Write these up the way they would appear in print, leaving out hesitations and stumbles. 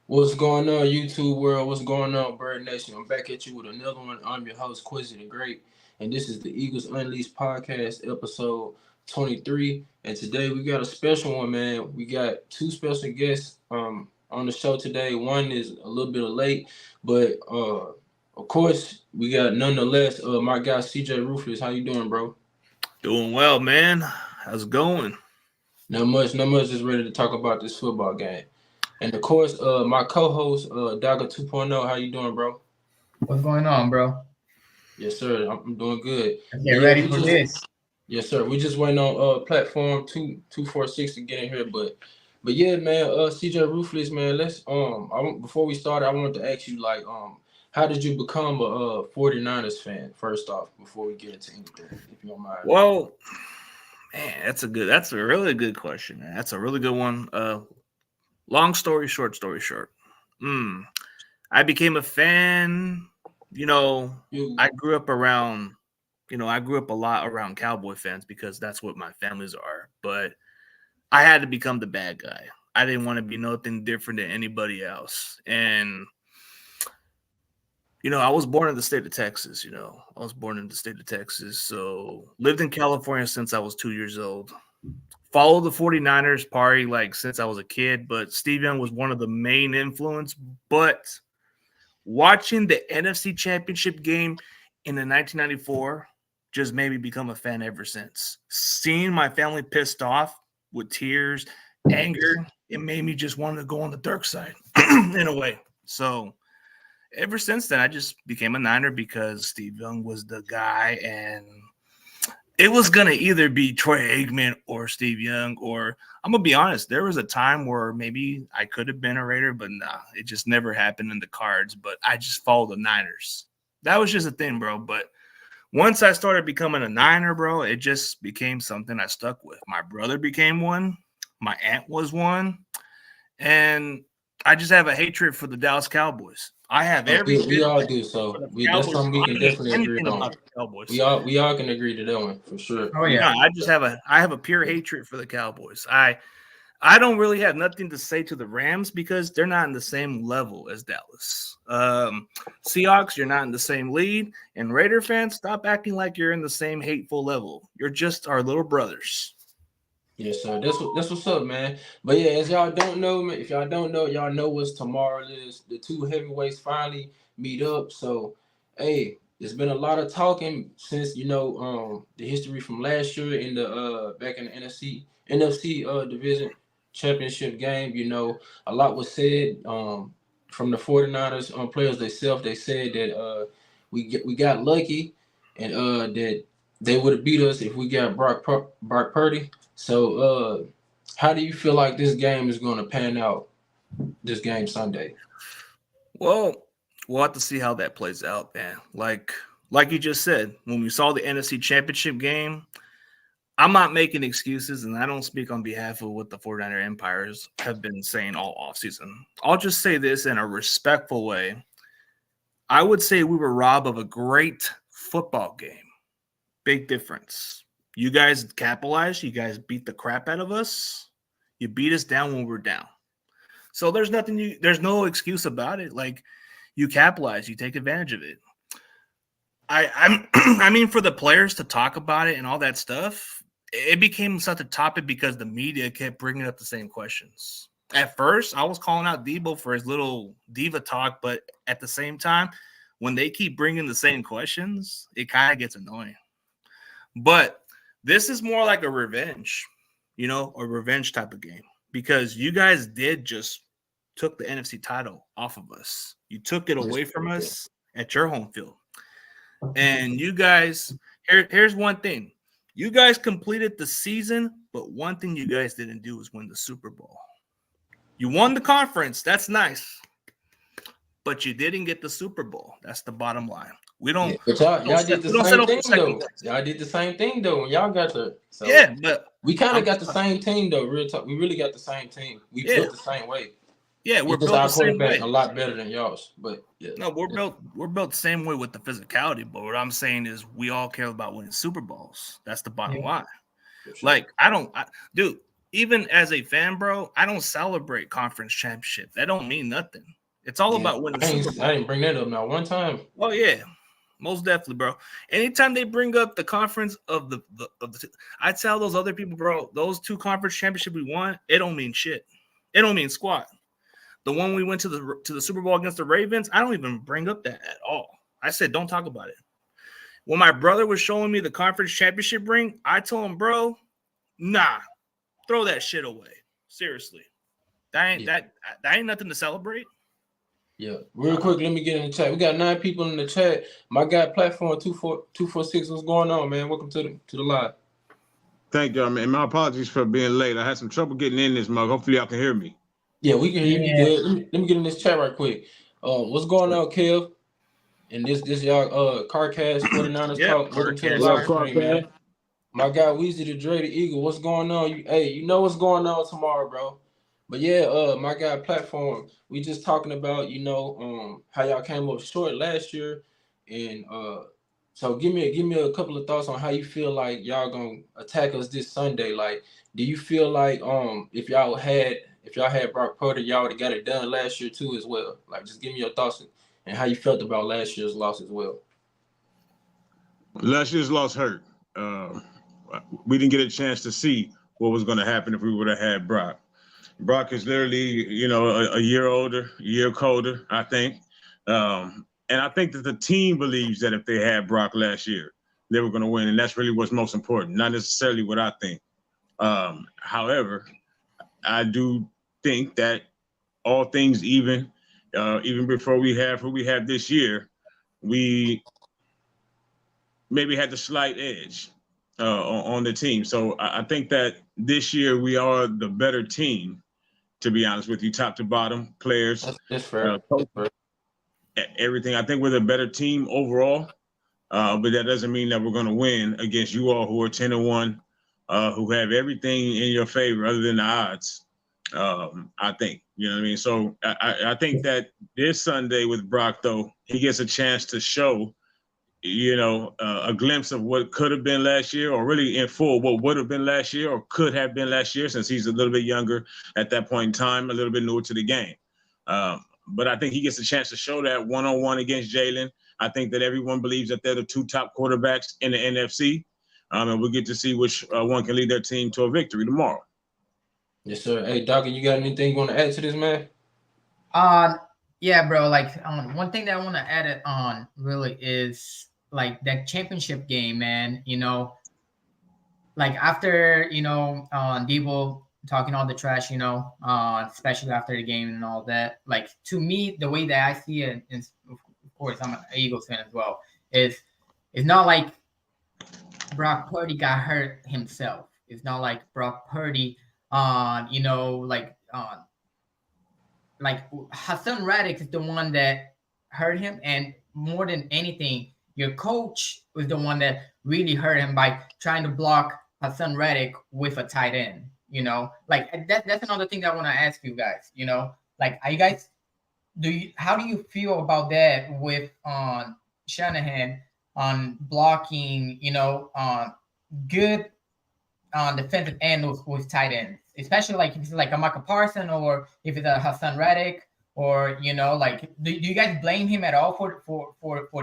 What's going on, YouTube world? What's going on, Bird Nation? I'm back at you with another one. I'm your host, Quizzy the Great, and this is the Eagles Unleashed podcast, episode 23. And today we got a special one, man. We got two special guests on the show today. One is a little bit late, but of course we got nonetheless my guy CJ Rufus. How you doing, bro? Doing well, man. How's it going? Not much. Just ready to talk about this football game. And of course, my co-host, Dagger 2.0. How you doing, bro? What's going on, bro? Yes, sir. I'm doing good. Let's But get yeah, ready we for just this. yes, sir. We just waiting on platform 246 to get in here. But yeah, man, CJ Ruthless, man, before we started, I wanted to ask you like how did you become a 49ers fan first off before we get into anything, if you don't mind. Well, man, that's a really good question, man. That's a really good one. Long story short, I became a fan. You know, You I grew up around, I grew up a lot around Cowboy fans because that's what my families are. But I had to become the bad guy. I didn't want to be nothing different than anybody else. And I was born in the state of Texas. I was born in the state of Texas. So lived in California since I was 2 years old. Followed the 49ers party like since I was a kid, but Steve Young was one of the main influence. But watching the NFC Championship game in the 1994 just made me become a fan ever since. Seeing my family pissed off with tears, anger, it made me just want to go on the dark side in a way. So ever since then, I just became a Niner because Steve Young was the guy, and it was going to either be Troy Aikman or Steve Young, or I'm going to be honest, there was a time where maybe I could have been a Raider, but nah, it just never happened in the cards, but I just followed the Niners. That was just a thing, bro, but once I started becoming a Niner, bro, it just became something I stuck with. My brother became one. My aunt was one. And I just have a hatred for the Dallas Cowboys. I have every we bit of all do. hatred for So the that's Cowboys. something we I can don't hate definitely agree anything on. about the Cowboys. We all can agree to that one for sure. Oh No, yeah. I have a pure hatred for the Cowboys. I don't really have nothing to say to the Rams because they're not in the same level as Dallas. Seahawks, you're not in the same league. And Raider fans, stop acting like you're in the same hateful level. You're just our little brothers. Yes, sir. That's what's up, man. But yeah, as y'all don't know, man, if y'all don't know, y'all know what's tomorrow is. The two heavyweights finally meet up. So, hey, there's been a lot of talking since the history from last year in the back in the NFC division championship game. A lot was said from the 49ers players themselves. They said that we got lucky and that they would have beat us if we got Brock Purdy. So, how do you feel like this game is going to pan out? This game Sunday. Well, we'll have to see how that plays out, man. Like you just said, when we saw the NFC Championship game, I'm not making excuses, and I don't speak on behalf of what the 49er Empires have been saying all offseason. I'll just say this in a respectful way. I would say we were robbed of a great football game. Big difference. You guys capitalized. You guys beat the crap out of us. You beat us down when we're down. So there's no excuse about it. Like, you capitalize, you take advantage of it. I mean, for the players to talk about it and all that stuff, it became such a topic because the media kept bringing up the same questions. At first, I was calling out Debo for his little diva talk, but at the same time, when they keep bringing the same questions, it kind of gets annoying. But this is more like a revenge, a revenge type of game because you guys did just took the NFC title off of us. You took it away from us at your home field. And you guys, here's one thing. You guys completed the season, but one thing you guys didn't do is win the Super Bowl. You won the conference. That's nice. But you didn't get the Super Bowl. That's the bottom line. We don't. Yeah, but y'all did the same thing though. Place. Y'all did the same thing though when y'all got the. So yeah, but we kind of got the same team though. Real talk, we really got the same team. We built the same way. Yeah, we're built the same way. A lot better than y'all's, but yeah. No, we're built the same way with the physicality. But what I'm saying is, we all care about winning Super Bowls. That's the bottom line. Sure. Like, dude, even as a fan, bro, I don't celebrate conference championship. That don't mean nothing. It's all about winning the Super Bowl. I didn't bring that up now one time. Oh yeah, most definitely, bro. Anytime they bring up the conference of the I tell those other people, bro, those 2 conference championships we won, it don't mean shit. It don't mean squat. The one we went to the Super Bowl against the Ravens, I don't even bring up that at all. I said, don't talk about it. When my brother was showing me the conference championship ring, I told him, bro, nah, throw that shit away. Seriously. That ain't nothing to celebrate. Yeah. Real quick, let me get in the chat. We got 9 people in the chat. My guy, platform 246, what's going on, man? Welcome to the live. Thank y'all, man. My apologies for being late. I had some trouble getting in this mug. Hopefully y'all can hear me. Yeah, we can hear you good. Let me get in this chat right quick. What's going on, Kev? And this y'all CarCast 49ers talk. Welcome to the live stream, man. My guy Weezy the Dre the Eagle. What's going on? You know what's going on tomorrow, bro. But yeah, my guy platform. We just talking about, how y'all came up short last year. And so give me a couple of thoughts on how you feel like y'all gonna attack us this Sunday. Like, do you feel like if y'all had Brock Purdy, y'all would have got it done last year too as well? Like, just give me your thoughts and how you felt about last year's loss as well. Last year's loss hurt. We didn't get a chance to see what was going to happen if we would have had Brock. Brock is literally, a year older, a year colder, I think. And I think that the team believes that if they had Brock last year, they were going to win. And that's really what's most important, not necessarily what I think. However, I do think that all things even before we have who we have this year, we maybe had the slight edge on the team. So I think that this year we are the better team, to be honest with you, top to bottom, players. That's fair. Everything. I think we're the better team overall, but that doesn't mean that we're going to win against you all who are 10-1, who have everything in your favor other than the odds. I think, you know what I mean? So I think that this Sunday with Brock, though, he gets a chance to show, a glimpse of what could have been last year, or really in full what would have been last year or could have been last year, since he's a little bit younger at that point in time, a little bit newer to the game. But I think he gets a chance to show that one-on-one against Jalen. I think that everyone believes that they're the 2 top quarterbacks in the NFC. And we'll get to see which one can lead their team to a victory tomorrow. Yes, sir. Hey, Doc, you got anything you want to add to this, man? Yeah, bro. Like, one thing that I want to add it on really is like that championship game, man. Like after Debo talking all the trash, especially after the game and all that. Like, to me, the way that I see it, and of course I'm an Eagles fan as well, is it's not like Brock Purdy got hurt himself. It's not like Brock Purdy, like Hassan Reddick is the one that hurt him, and more than anything, your coach was the one that really hurt him by trying to block Hassan Reddick with a tight end. Like that's another thing that I want to ask you guys. Like, are you guys how do you feel about that with Shanahan on blocking? Good defensive end with tight ends, especially like if it's like a Michael Parsons or if it's a Hassan Reddick, or like do you guys blame him at all for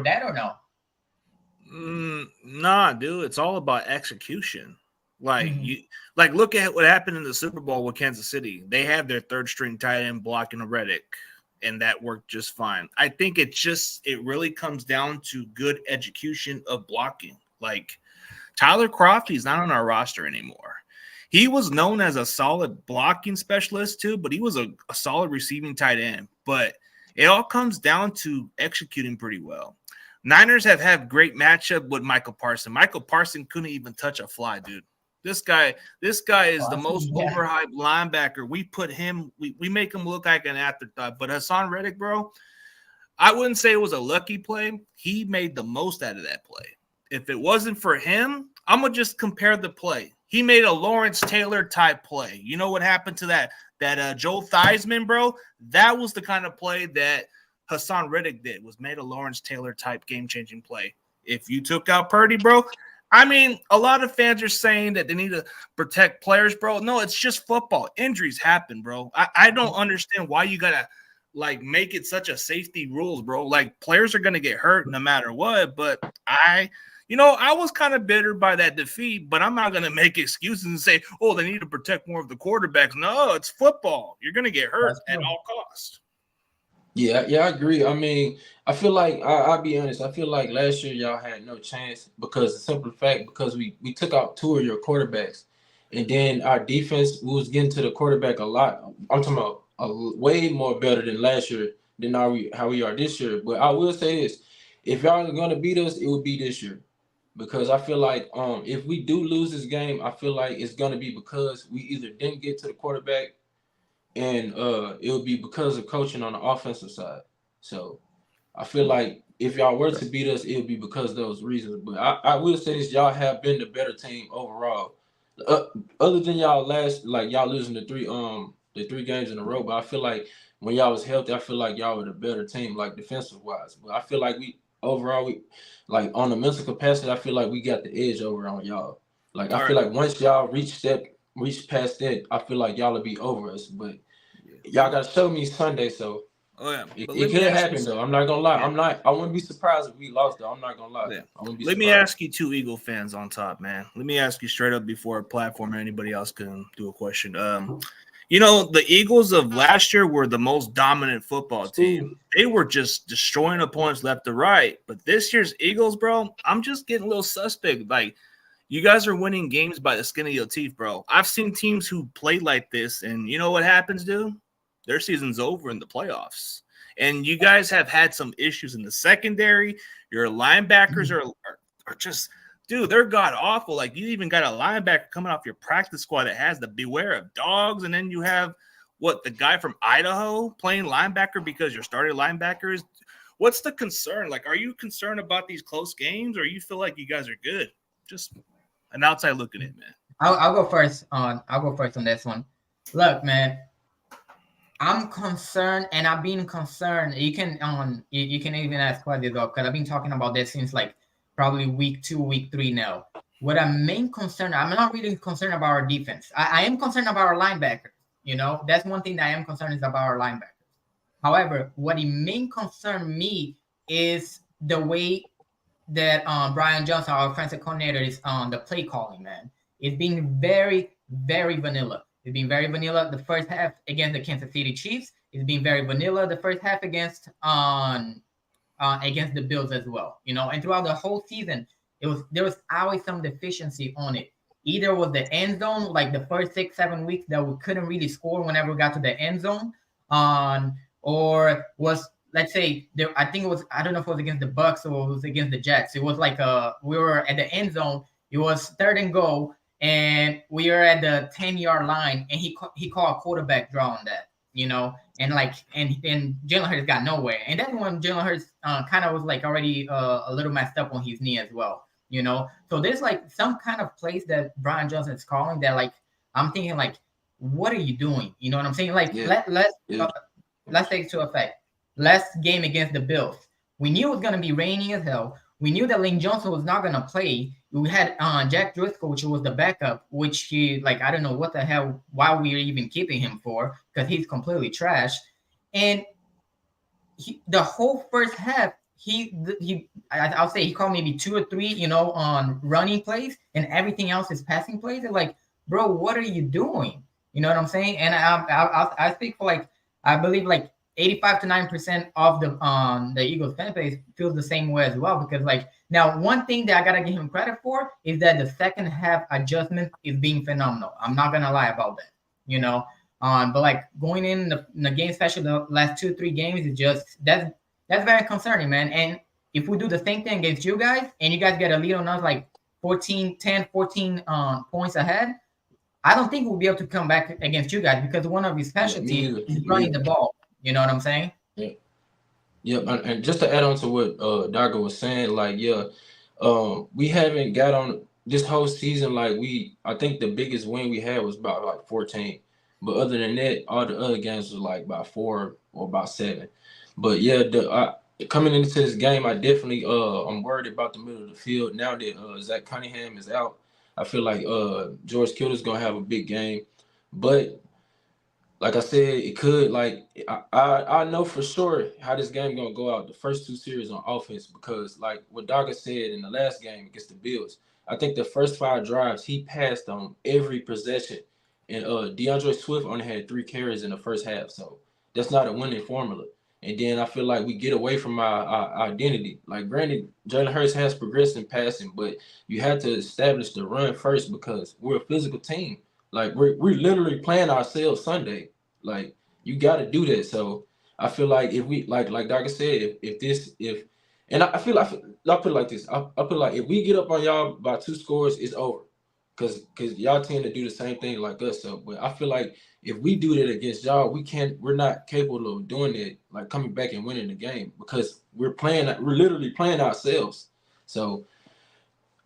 that or no? Nah, dude, it's all about execution. Like like look at what happened in the Super Bowl with Kansas City. They have their 3rd string tight end blocking a Reddick, and that worked just fine. I think it really comes down to good execution of blocking. Like, Tyler Crofty's not on our roster anymore. He was known as a solid blocking specialist too, but he was a solid receiving tight end. But it all comes down to executing pretty well. Niners have had great matchup with Michael Parsons. Michael Parsons couldn't even touch a fly, dude. This guy is the most overhyped linebacker. We put him, we make him look like an afterthought. But Hassan Reddick, bro, I wouldn't say it was a lucky play. He made the most out of that play. If it wasn't for him, I'm going to just compare the play. He made a Lawrence Taylor type play. You know what happened to that Joe Theismann, bro? That was the kind of play that Hassan Reddick did, was made a Lawrence Taylor type game-changing play. If you took out Purdy, bro, I mean, a lot of fans are saying that they need to protect players, bro. No, it's just football. Injuries happen, bro. I don't understand why you gotta like make it such a safety rules, bro. Like players are gonna get hurt no matter what. But I was kind of bitter by that defeat, but I'm not gonna make excuses and say, oh, they need to protect more of the quarterbacks. No, it's football. You're gonna get hurt at all costs. Yeah, I agree. I mean, I feel like I'll be honest. I feel like last year y'all had no chance because the simple fact because we took out 2 of your quarterbacks, and then our defense we was getting to the quarterback a lot. I'm talking about way more better than last year than how we are this year. But I will say this: if y'all are gonna beat us, it would be this year, because I feel like if we do lose this game, I feel like it's gonna be because we either didn't get to the quarterback, and it would be because of coaching on the offensive side. So I feel like if y'all were to beat us, it would be because of those reasons. But I will say this: y'all have been the better team overall. Other than y'all y'all losing the 3 games in a row. But I feel like when y'all was healthy, I feel like y'all were the better team, like defensive wise. But I feel like we like on the mental capacity, I feel like we got the edge over on y'all. Like I feel like once y'all reach past that, I feel like y'all will be over us. But y'all got to show me Sunday, so it could happen though. I'm not gonna lie. Yeah. I wouldn't be surprised if we lost though. I'm not gonna lie. Yeah. I wouldn't be Let surprised. me ask you 2 Eagle fans on top, man. Let me ask you straight up before a platform or anybody else can do a question. The Eagles of last year were the most dominant football team. They were just destroying opponents left to right. But this year's Eagles, bro, I'm just getting a little suspect. Like, you guys are winning games by the skin of your teeth, bro. I've seen teams who play like this, and you know what happens, dude? Their season's over in the playoffs. And you guys have had some issues in the secondary. Your linebackers are just – dude, they're god awful. Like, you even got a linebacker coming off your practice squad that has the beware of dogs, and then you have the guy from Idaho playing linebacker because your starting linebacker is. What's the concern? Like, are you concerned about these close games, or you feel like you guys are good? Just an outside look at it, man. I'll go first on this one. Look, man, I'm concerned, and I've been concerned. You can you can even ask Claudia though, because I've been talking about this since like probably week 2, week 3 now. What I'm main concerned, I'm not really concerned about our defense. I am concerned about our linebackers. That's one thing that I am concerned is about our linebackers. However, what the main concern me is the way that Brian Johnson, our offensive coordinator, is on the play calling, man. It's been very, very vanilla. It's been very vanilla the first half against the Kansas City Chiefs. It's been very vanilla the first half against the Bills as well. And throughout the whole season, there was always some deficiency on it. Either was the end zone, like the first 6-7 weeks that we couldn't really score whenever we got to the end zone, or was, let's say, I think it was, I don't know if it was against the Bucks or it was against the Jets. It was like we were at the end zone. It was 3rd and goal, and we were at the 10-yard line, and he called a quarterback draw on that, and Jalen Hurts got nowhere. And that's when Jalen Hurts kind of was like already a little messed up on his knee as well, So there's like some kind of plays that Brian Johnson is calling that, like, I'm thinking like, what are you doing? You know what I'm saying? Like, let's take it to effect. Last game against the Bills, we knew it was going to be rainy as hell. We knew that Lane Johnson was not going to play. We had Jack Driscoll, which was the backup, which he, like, I don't know what the hell, why we are even keeping him for, because he's completely trash. And the whole first half, I'll say he called maybe 2 or 3, on running plays, and everything else is passing plays. They're like, bro, what are you doing? You know what I'm saying? And I speak for, like, I believe like 85 to 9% of the Eagles fan base feels the same way as well. Because, like, now one thing that I gotta give him credit for is that the second half adjustment is being phenomenal. I'm not gonna lie about that, but like going in the game, especially the last 2-3 games, is just that's very concerning, man. And if we do the same thing against you guys, and you guys get a lead on us like 14 points ahead, I don't think we'll be able to come back against you guys, because one of his specialties is running the ball. You know what I'm saying? Yeah. And just to add on to what Dago was saying, like, we haven't got on this whole season. Like, I think the biggest win we had was about like 14. But other than that, all the other games was like about 4 or about 7. But yeah, coming into this game, I definitely I'm worried about the middle of the field now that Zach Cunningham is out. I feel like George Kittle's gonna have a big game, but like I said, it could I know for sure how this game gonna go out the first two series on offense because like what Dogger said in the last game against the Bills, I think the first 5 drives he passed on every possession, and DeAndre Swift only had 3 carries in the first half, so that's not a winning formula. And then I feel like we get away from our identity. Like granted, Jalen Hurts has progressed in passing, but you have to establish the run first because we're a physical team. Like we're literally playing ourselves Sunday. Like you got to do that. So I feel like if we like Doc said, if and I feel like I'll put it like this. I put it like if we get up on y'all by 2 scores, it's over. Cause y'all tend to do the same thing like us. So, but I feel like if we do that against y'all, we're not capable of doing it, like coming back and winning the game because we're literally playing ourselves. So,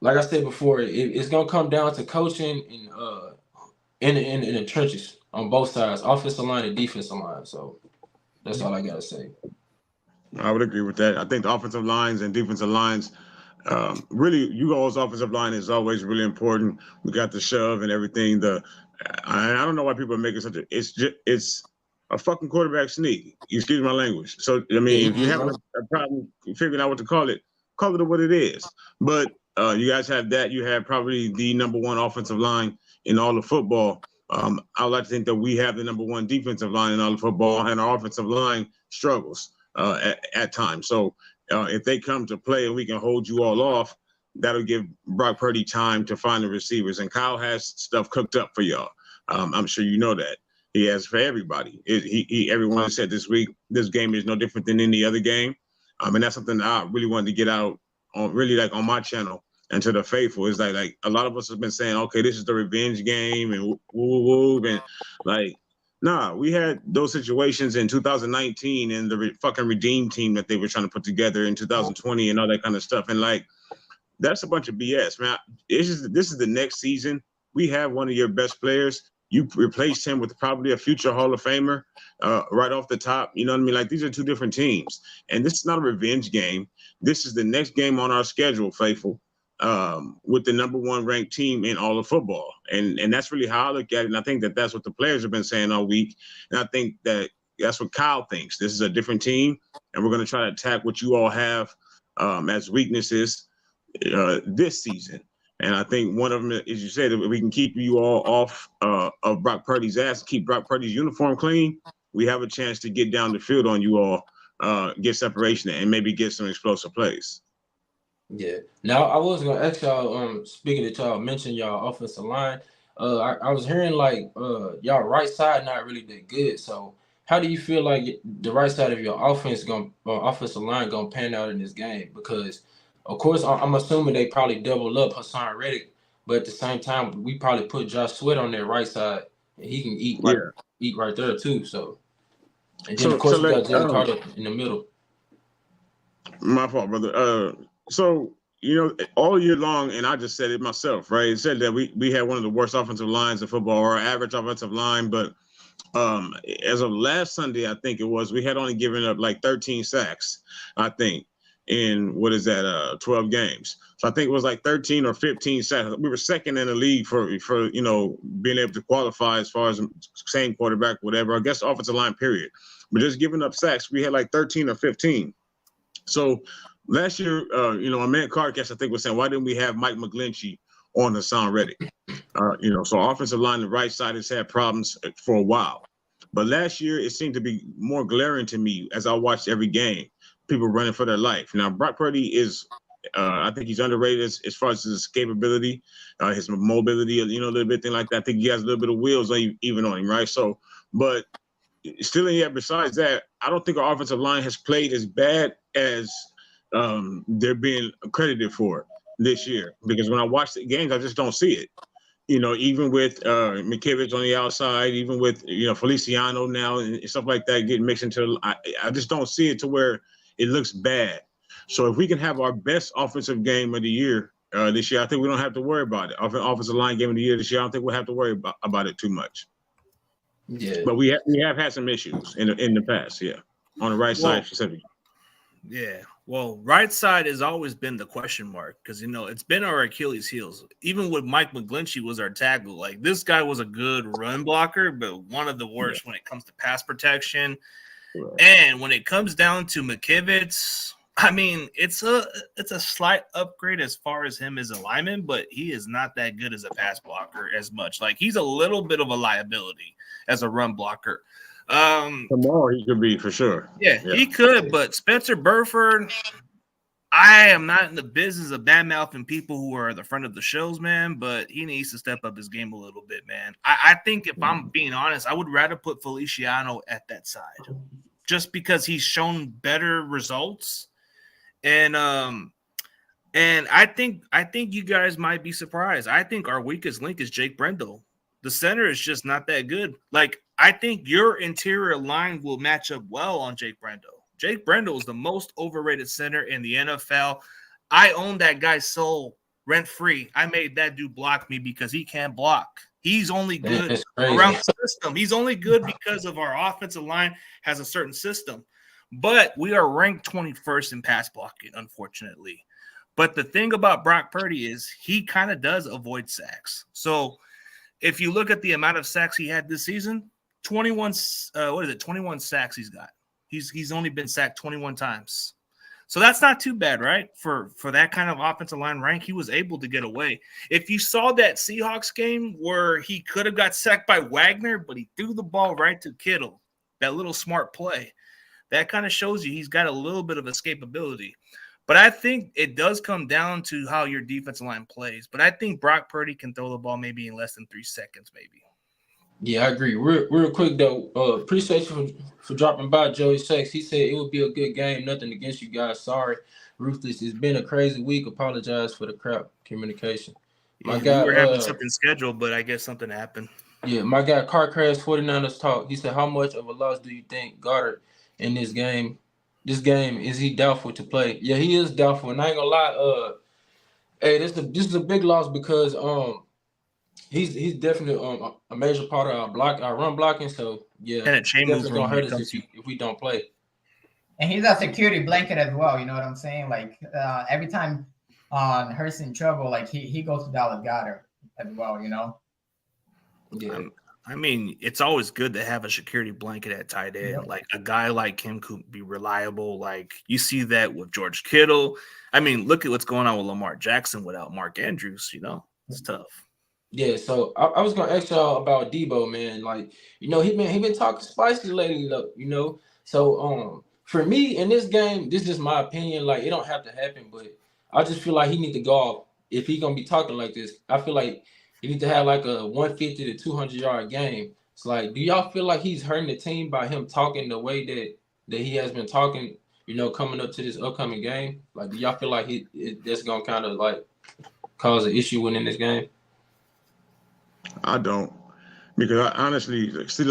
like I said before, it's gonna come down to coaching and in the trenches on both sides, offensive line and defensive line. So that's all I gotta say. I would agree with that. I think the offensive lines and defensive lines, really, you all's offensive line is always really important. We got the shove and everything. I don't know why people are making such a. It's a fucking quarterback sneak. Excuse my language. So I mean, if you have a problem figuring out what to call it what it is. But you guys have that. You have probably the number one offensive line in all of football. I would like to think that we have the number one defensive line in all of football, and our offensive line struggles at times. So if they come to play and we can hold you all off, that'll give Brock Purdy time to find the receivers. And Kyle has stuff cooked up for y'all. I'm sure you know that. He has for everybody. Everyone said this week, this game is no different than any other game. And that's something that I really wanted to get out on, really like on my channel and to the faithful. Is like a lot of us have been saying, okay, this is the revenge game and woo, and like, nah, we had those situations in 2019 and the fucking Redeem team that they were trying to put together in 2020 and all that kind of stuff. And like, that's a bunch of BS, man. This is the next season. We have one of your best players. You replaced him with probably a future Hall of Famer right off the top. You know what I mean? Like, these are two different teams. And this is not a revenge game. This is the next game on our schedule, faithful, with the number one ranked team in all of football. And that's really how I look at it. And I think that that's what the players have been saying all week. And I think that that's what Kyle thinks. This is a different team, and we're going to try to attack what you all have as weaknesses this season. And I think one of them, as you said, if we can keep you all off of Brock Purdy's ass, keep Brock Purdy's uniform clean, we have a chance to get down the field on you all, get separation, and maybe get some explosive plays. Yeah. Now I was gonna ask y'all. Speaking that y'all mentioned y'all offensive line, I was hearing like y'all right side not really that good. So how do you feel like the right side of your offensive line gonna pan out in this game? Because of course I'm assuming they probably double up Hassan Reddick, but at the same time we probably put Josh Sweat on that right side, and he can eat right there too. So and then of course we got Jalen Carter in the middle. My fault, brother. So, you know, all year long, and I just said it myself, right? It said that we had one of the worst offensive lines in football, or average offensive line. But as of last Sunday, I think it was, we had only given up like 13 sacks, I think, in 12 games. So I think it was like 13 or 15 sacks. We were second in the league for you know, being able to qualify as far as same quarterback, whatever. I guess offensive line, period. But just giving up sacks, we had like 13 or 15. So last year, you know, my man Cardcast, I think, was saying, why didn't we have Mike McGlinchey on Hassan Reddick? You know, so offensive line, the right side has had problems for a while. But last year, it seemed to be more glaring to me as I watched every game, people running for their life. Now, Brock Purdy is, I think he's underrated as far as his escapability, his mobility, you know, a little bit, thing like that. I think he has a little bit of wheels even on him, right? So, but still, yeah, besides that, I don't think our offensive line has played as bad as they're being credited for this year, because when I watch the games, I just don't see it. You know, even with McKivitz on the outside, even with, you know, Feliciano now and stuff like that getting mixed into, I just don't see it to where it looks bad. So if we can have our best offensive game of the year this year, I think we don't have to worry about it. Offensive line game of the year this year, I don't think we'll have to worry about it too much. Yeah, but we have had some issues in the past, yeah, on the right side specifically. Yeah. Well, right side has always been the question mark because, it's been our Achilles heels. Even with Mike McGlinchey was our tackle. Like, this guy was a good run blocker, but one of the worst when it comes to pass protection. Right. And when it comes down to McKivitz, I mean, it's a slight upgrade as far as him as a lineman, but he is not that good as a pass blocker as much. Like, he's a little bit of a liability as a run blocker. Tomorrow he could be for sure. Yeah, he could, but Spencer Burford, I am not in the business of bad-mouthing people who are at the front of the shows, man, but he needs to step up his game a little bit, man. I think if I'm being honest, I would rather put Feliciano at that side just because he's shown better results. And I think you guys might be surprised. I think our weakest link is Jake Brendel. The center is just not that good. Like, I think your interior line will match up well on Jake Brendel. Jake Brendel is the most overrated center in the NFL. I own that guy's soul rent-free. I made that dude block me because he can't block. He's only good around the system. He's only good because of our offensive line has a certain system. But we are ranked 21st in pass blocking, unfortunately. But the thing about Brock Purdy is he kind of does avoid sacks. So if you look at the amount of sacks he had this season, 21 sacks he's got. He's only been sacked 21 times. So that's not too bad, right? For that kind of offensive line rank, he was able to get away. If you saw that Seahawks game where he could have got sacked by Wagner, but he threw the ball right to Kittle, that little smart play, that kind of shows you he's got a little bit of escapability. But I think it does come down to how your defensive line plays. But I think Brock Purdy can throw the ball maybe in less than 3 seconds, maybe. Yeah, I agree. Real quick, though, appreciate you for dropping by, Joey Sachs. He said it would be a good game. Nothing against you guys. Sorry. Ruthless. It's been a crazy week. Apologize for the crap communication. My guy, we were having something scheduled, but I guess something happened. Yeah, my guy, Car Crash 49ers Talk. He said, how much of a loss do you think Goddard in this game? This game, is he doubtful to play? Yeah, he is doubtful. And I ain't gonna lie, hey, this is a big loss because he's definitely a major part of our run blocking. So yeah, and it definitely gonna hurt us if we don't play. And he's a security blanket as well. You know what I'm saying? Like every time Hurts in trouble, like he goes to Dallas Goedert as well. You know. Yeah. I mean, it's always good to have a security blanket at tight end. Yep. Like a guy like him could be reliable. Like you see that with George Kittle. I mean, look at what's going on with Lamar Jackson without Mark Andrews. You know, it's tough. Yeah, so I was gonna ask y'all about Debo, man. Like, he been talking spicy lately, though, So for me in this game, this is just my opinion. Like, it don't have to happen, but I just feel like he need to go off if he gonna be talking like this. I feel like he need to have like a 150 to 200-yard game. It's like, do y'all feel like he's hurting the team by him talking the way that he has been talking, coming up to this upcoming game? Like, do y'all feel like that's gonna kind of like cause an issue within this game? I don't, because I honestly see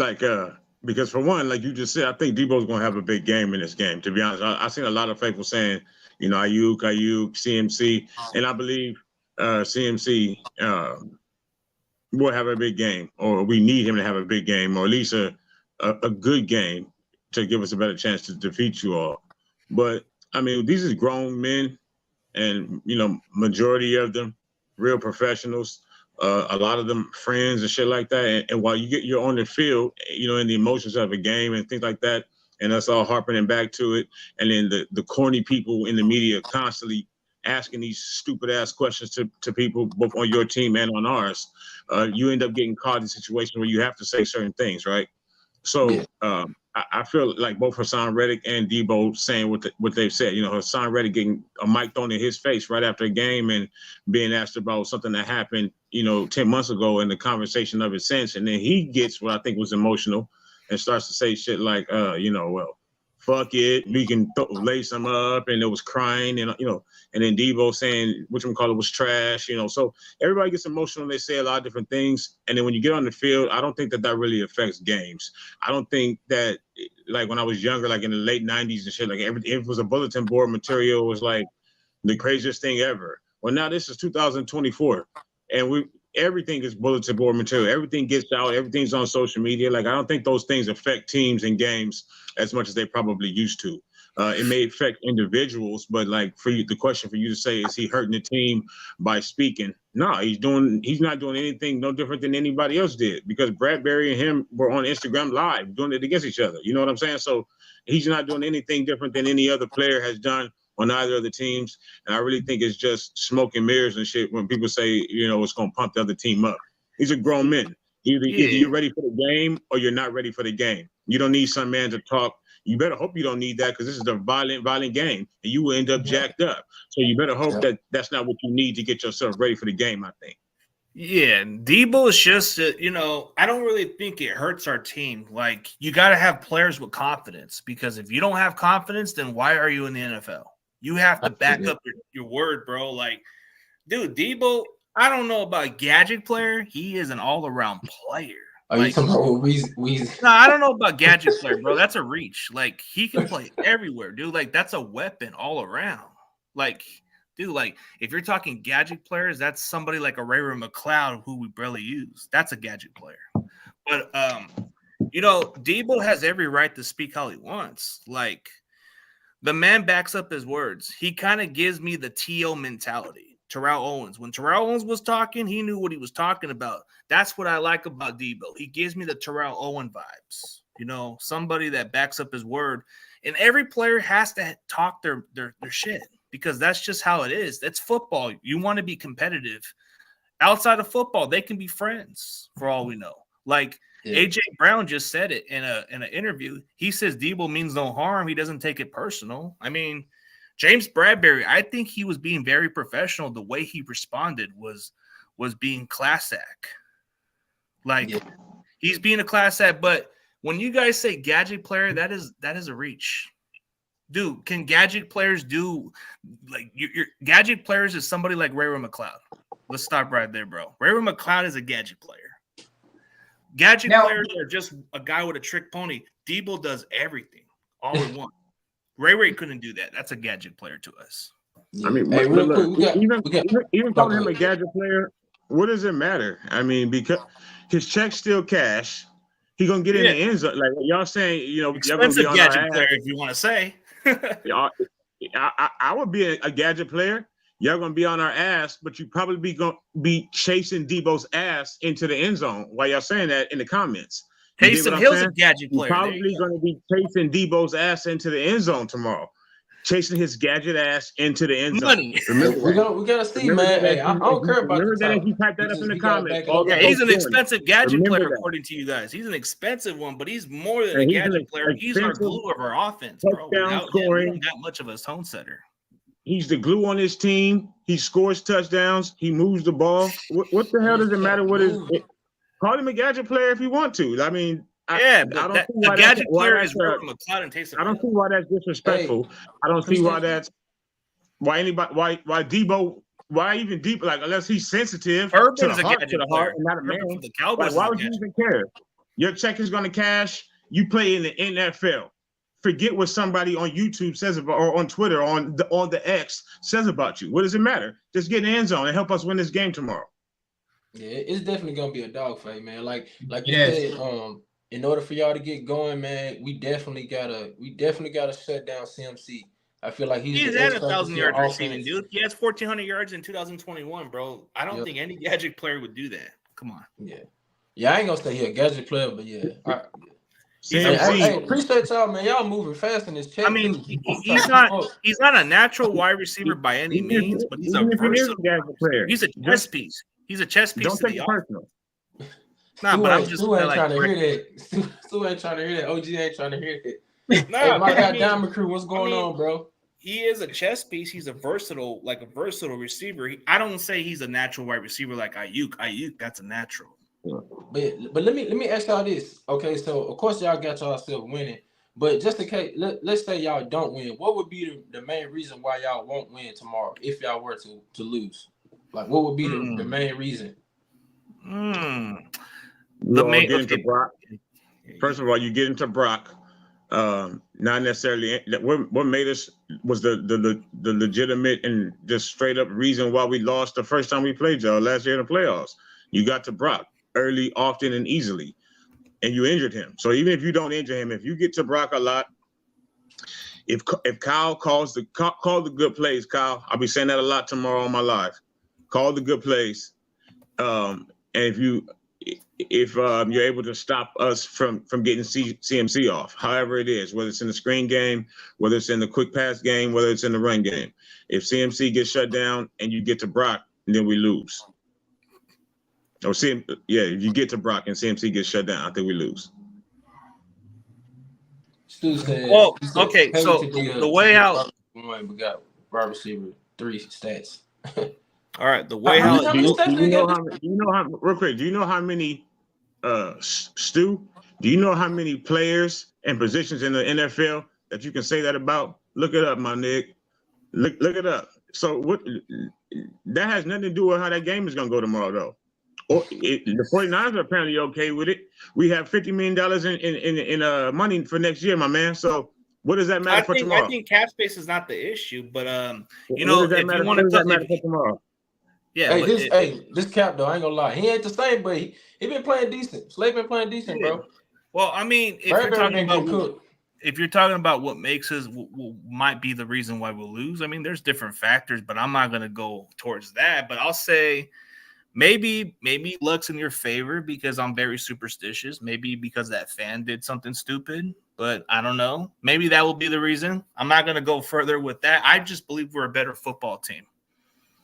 because for one, like you just said, I think Debo's gonna have a big game in this game. To be honest, I've seen a lot of people saying, Ayuk, CMC, and I believe CMC will have a big game, or we need him to have a big game, or at least a good game to give us a better chance to defeat you all. But I mean, these are grown men, and majority of them real professionals. A lot of them friends and shit like that. And while you're on the field, in the emotions of a game and things like that, and us all harping back to it, and then the corny people in the media constantly asking these stupid ass questions to people both on your team and on ours, you end up getting caught in a situation where you have to say certain things, right? So I feel like both Hassan Reddick and Debo saying what they've said. Hassan Reddick getting a mic thrown in his face right after a game and being asked about something that happened, 10 months ago, and the conversation of it since. And then he gets what I think was emotional and starts to say shit like, well, fuck it, we can lace him up, and it was crying, and and then Debo saying whatchamacallit was trash, So everybody gets emotional. They say a lot of different things, and then when you get on the field, I don't think that really affects games. I don't think that, like when I was younger, like in the late '90s and shit, like it was a bulletin board material was like the craziest thing ever. Well, now this is 2024, and everything is bulletin board material. Everything gets out. Everything's on social media. Like, I don't think those things affect teams and games as much as they probably used to. it may affect individuals, but like for you, the question for you to say, is he hurting the team by speaking? No, he's not doing anything no different than anybody else did, because Bradbury and him were on Instagram Live doing it against each other. You know what I'm saying? So he's not doing anything different than any other player has done on either of the teams. And I really think it's just smoke and mirrors and shit when people say, you know, it's going to pump the other team up. These are grown men. Either you're ready for the game or you're not ready for the game. You don't need some man to talk. You better hope you don't need that, because this is a violent game, and you will end up jacked up. So you better hope that that's not what you need to get yourself ready for the game, I think. Yeah, Debo is just, you know, I don't really think it hurts our team. Like, you got to have players with confidence, because if you don't have confidence, then why are you in the NFL? You have to back up your word, bro. Like, dude, Debo, I don't know about gadget player. He is an all-around player. Are you talking about Weezy? No, I don't know about gadget player, bro. That's a reach. Like, he can play everywhere, dude. Like, that's a weapon all around. Like, dude, like, if you're talking gadget players, that's somebody like a Ray McLeod who we barely use. That's a gadget player. But, you know, Debo has every right to speak how he wants. Like, the man backs up his words. He kind of gives me the T.O. mentality. Terrell Owens. When Terrell Owens was talking, he knew what he was talking about. That's what I like about Debo. He gives me the Terrell Owens vibes. You know, somebody that backs up his word. And every player has to talk their shit, because that's just how it is. That's football. You want to be competitive. Outside of football, they can be friends for all we know. Like AJ Brown just said it in an interview. He says Debo means no harm. He doesn't take it personal. I mean, James Bradbury, I think he was being very professional. The way he responded was being class act. Like, he's being a class act. But when you guys say gadget player, that is a reach. Dude, can gadget players do, like, your gadget players is somebody like Ray McLeod. Let's stop right there, bro. Ray McLeod is a gadget player. Gadget players are just a guy with a trick pony. Debo does everything all in one. Ray couldn't do that. That's a gadget player to us. I mean, hey, look, even calling him a gadget player, what does it matter? I mean, because his check's still cash. He's going to get in the end zone. Like y'all saying, you know, expensive gadget player, if you want to say. I would be a gadget player. Y'all going to be on our ass, but you probably going to be chasing Debo's ass into the end zone while y'all saying that in the comments. Taysom Hill's a gadget player. You're probably going to be chasing Debo's ass into the end zone tomorrow. Chasing his gadget ass into the end zone. Remember, we gotta see, man. Hey, I don't care about remember that if you type that up in the comments. Yeah, he's an expensive gadget player, according to you guys. He's an expensive one, but he's more than a gadget player. He's our glue of our offense, bro. Without him, we don't got much of a tone setter. He's the glue on his team. He scores touchdowns. He moves the ball. What the hell does it matter what his call him a gadget player if you want to. I mean, I don't see why gadget player is McLeod and Taysom. I don't see why that's disrespectful. Hey, I don't see why that's why Debo, why even Debo, like, unless he's sensitive to the heart and not a man. Like, why would you even care? Your check is going to cash. You play in the NFL. Forget what somebody on YouTube says about, or on Twitter, on the X says about you. What does it matter? Just get in the end zone and help us win this game tomorrow. Yeah, it's definitely gonna be a dogfight, man. Like you said, in order for y'all to get going, man, we definitely gotta shut down CMC. I feel like he's at 1,000 yards receiving, dude. He has 1,400 yards in 2021, bro. I don't think any gadget player would do that. Come on. Yeah. I ain't gonna say he's a gadget player, but yeah. Hey, appreciate y'all, man. Y'all moving fast in this chat. I mean, he's not a natural wide receiver by any means, but he's a versatile player. He's a chess piece. He's a chess piece. Don't take it personal. Nah, but I'm just Stu ain't trying to hear that. Stu ain't trying to hear that. OG ain't trying to hear that. Nah, my goddamn crew, what's going on, bro? He is a chess piece. He's a versatile receiver. I don't say he's a natural wide receiver like Ayuk, that's a natural. But let me ask y'all this. Okay, so of course y'all got yourself winning, but just in case, let's say y'all don't win, what would be the main reason why y'all won't win tomorrow if y'all were to lose? Like, what would be the main reason? Brock. First of all, you get into Brock. Not necessarily what made us was the legitimate and just straight up reason why we lost the first time we played y'all last year in the playoffs. You got to Brock early, often, and easily, and you injured him. So even if you don't injure him, if you get to Brock a lot, If Kyle call the good plays, Kyle, I'll be saying that a lot tomorrow on my live. Call the good plays, and if you're able to stop us from getting CMC off, however it is, whether it's in the screen game, whether it's in the quick pass game, whether it's in the run game. If CMC gets shut down and you get to Brock, then we lose. If you get to Brock and CMC gets shut down, I think we lose. Stu said, Well, he said, okay, "Hey, so the way out, we got wide receiver 3 stats." all right, the way How out. many stats Do they you know got? real quick? Do you know how many Stu? Do you know how many players and positions in the NFL that you can say that about? Look it up, my nigga. Look it up. So what? That has nothing to do with how that game is gonna go tomorrow, though. The 49ers are apparently okay with it. We have $50 million in money for next year, my man. So what does that matter for tomorrow? I think cap space is not the issue, but if What does you want to that matter for tomorrow? Yeah, This cap though, I ain't gonna lie, he ain't the same, but he been playing decent. Slade been playing decent, bro. Well, I mean, if you're talking about what makes us might be the reason why we'll lose, I mean, there's different factors, but I'm not gonna go towards that. But I'll say maybe luck's in your favor because I'm very superstitious. Maybe because that fan did something stupid, but I don't know. Maybe that will be the reason. I'm not gonna go further with that. I just believe we're a better football team.